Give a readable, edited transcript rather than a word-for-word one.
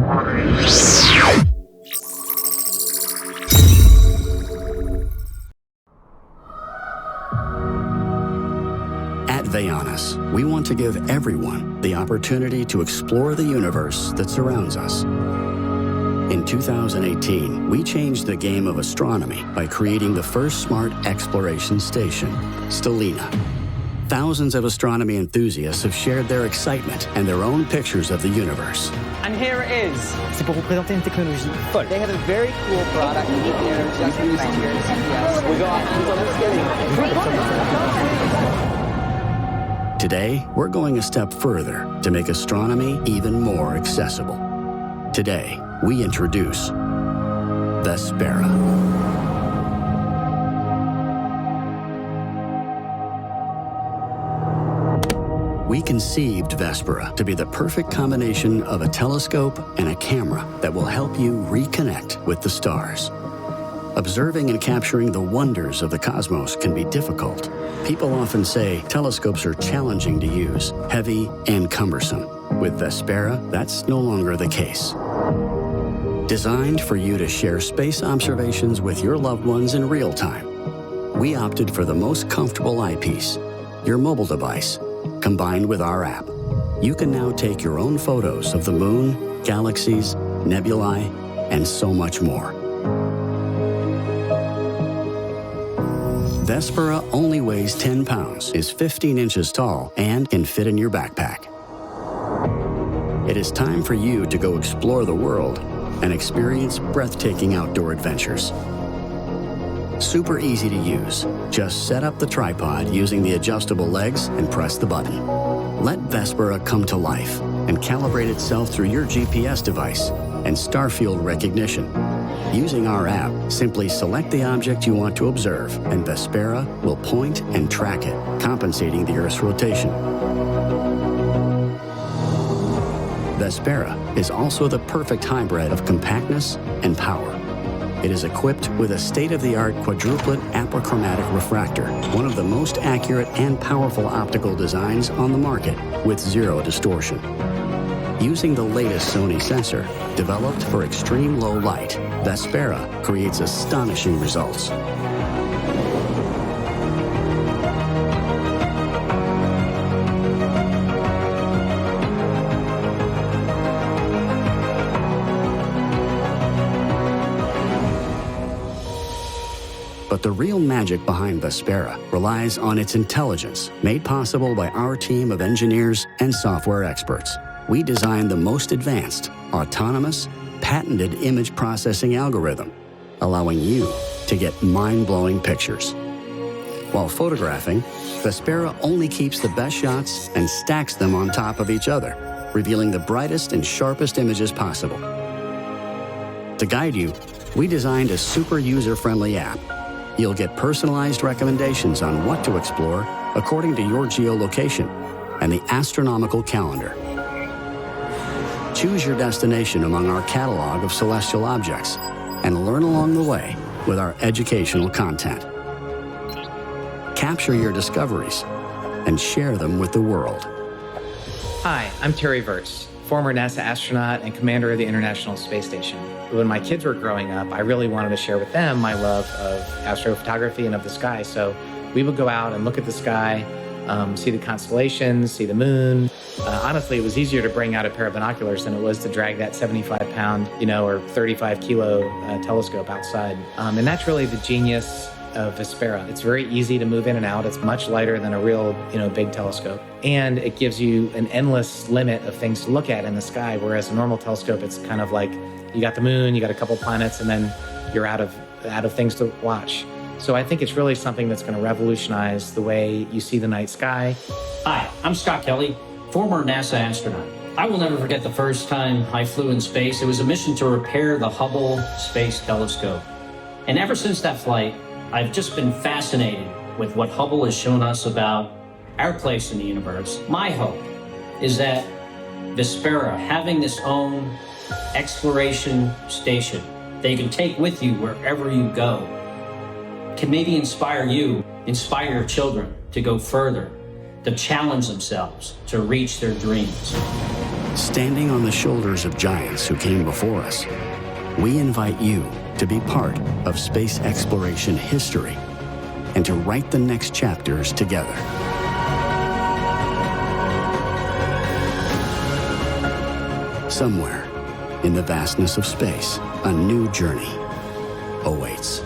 At Vayanis, we want to give everyone the opportunity to explore the universe that surrounds us. In 2018, we changed the game of astronomy by creating the first smart exploration station, Stellina. Thousands of astronomy enthusiasts have shared their excitement and their own pictures of the universe. And here it is. C'est pour vous présenter une technologie folle. They have a very cool product here just in here at CES. We go on Today, we're going a step further to make astronomy even more accessible. Today, we introduce Vespera. We conceived Vespera to be the perfect combination of a telescope and a camera that will help you reconnect with the stars. Observing and capturing the wonders of the cosmos can be difficult. People often say telescopes are challenging to use, heavy and cumbersome. With Vespera, that's no longer the case. Designed for you to share space observations with your loved ones in real time, we opted for the most comfortable eyepiece, your mobile device, combined with our app. You can now take your own photos of the moon, galaxies, nebulae, and so much more. Vespera only weighs 10 pounds, is 15 inches tall, and can fit in your backpack. It is time for you to go explore the world and experience breathtaking outdoor adventures. Super easy to use. Just set up the tripod using the adjustable legs and press the button. Let Vespera come to life and calibrate itself through your GPS device and starfield recognition. Using our app, simply select the object you want to observe, and Vespera will point and track it, compensating the Earth's rotation. Vespera is also the perfect hybrid of compactness and power. It is equipped with a state-of-the-art quadruplet apochromatic refractor, one of the most accurate and powerful optical designs on the market, with zero distortion. Using the latest Sony sensor, developed for extreme low light, Vespera creates astonishing results. But the real magic behind Vespera relies on its intelligence, made possible by our team of engineers and software experts. We designed the most advanced, autonomous, patented image processing algorithm, allowing you to get mind-blowing pictures. While photographing, Vespera only keeps the best shots and stacks them on top of each other, revealing the brightest and sharpest images possible. To guide you, we designed a super user-friendly app. You'll get personalized recommendations on what to explore according to your geolocation and the astronomical calendar. Choose your destination among our catalog of celestial objects and learn along the way with our educational content. Capture your discoveries and share them with the world. Hi, I'm Terry Verse, former NASA astronaut and commander of the International Space Station. When my kids were growing up, I really wanted to share with them my love of astrophotography and of the sky. So we would go out and look at the sky, see the constellations, see the moon. Honestly, it was easier to bring out a pair of binoculars than it was to drag that 75-pound, or 35-kilo telescope outside. And that's really the genius of Vespera. It's very easy to move in and out. It's much lighter than a real, big telescope. And it gives you an endless limit of things to look at in the sky, whereas a normal telescope, it's kind of like you got the moon, you got a couple planets, and then you're out of things to watch. So I think it's really something that's going to revolutionize the way you see the night sky. Hi, I'm Scott Kelly, former NASA astronaut. I will never forget the first time I flew in space. It was a mission to repair the Hubble Space Telescope. And ever since that flight, I've just been fascinated with what Hubble has shown us about our place in the universe. My hope is that Vespera, having this own exploration station that you can take with you wherever you go, can maybe inspire your children to go further, to challenge themselves, to reach their dreams. Standing on the shoulders of giants who came before us, we invite you to be part of space exploration history and to write the next chapters together. Somewhere in the vastness of space, a new journey awaits.